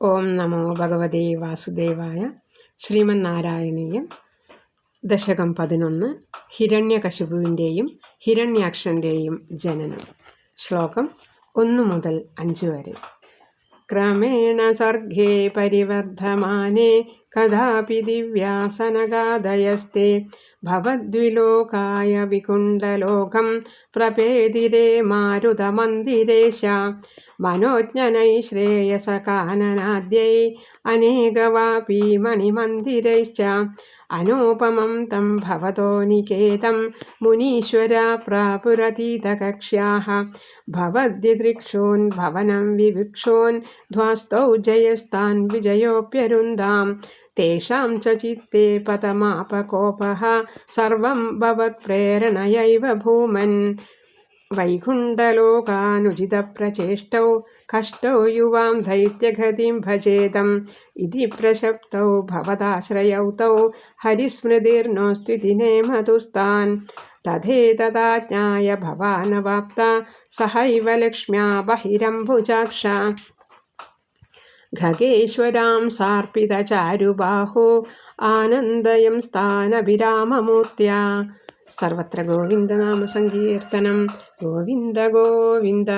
ഓം നമോ ഭഗവതേ വാസുദേവായ. ശ്രീമന്നാരായണീയം. ദശകം 11. ഹിരണ്യകശിപുവിൻ്റെയും ഹിരണ്യാക്ഷൻ്റെയും ജനനം. ശ്ലോകം 1 മുതൽ 5 വരെ. ക്രമേണ സർഗേ പരിവർദ്ധമാനേ കഥാപി ദിവ്യാസനഗാദയസ്തേ ഭവദ്വിലോകായ വികുണ്ഡലോകം പ്രപേതിരേ മാരുതമന്ദിരേശ മനോജ്ഞനൈ ശ്രേയസകാനനാദ്യൈ അനേകവാപി മണിമന്ദിരൈശ്ച അനൂപമം തം ഭവതോ നികേതം മുനീശ്വര പ്രാപുരതീതകക്ഷ്യാഃ ഭവദ്ദിദൃക്ഷോൻ ഭവനം വിവിക്ഷോൻ ധ്വാസ്തൗ ജയസ്താൻ വിജയോപ്യരുന്താം തേഷാം ച ചിത്തേ പതമാപകോപഃ സർവം ഭവത്പ്രേരണയൈവ ഭൂമൻ വൈകുണ്ഠലോകാനുചിതപ്രചേഷ്ടൗ കഷ്ടൗ യുവാം ദൈത്യഗതിം ഭജേതം ഇതി പ്രശപ്തൗ ഭവതാശ്രയൗ തൗ ഹരിസ്മൃതിർനോസ്ത്വിതി നേമതുസ്താൻ തഥേതദാജ്ഞായ ഭവാനവാപ്ത സഹൈവ ലക്ഷ്മ്യാ ബഹിരംഭുജാക്ഷ ഖഗേശ്വരാം സാർപ്പിതചാരുബാഹോ ആനന്ദയം സ്ഥാനവിരാമമൂർത്യാ. സർവത്ര ഗോവിന്ദനാമ സങ്കീർത്തനം. ഗോവിന്ദ ഗോവിന്ദ.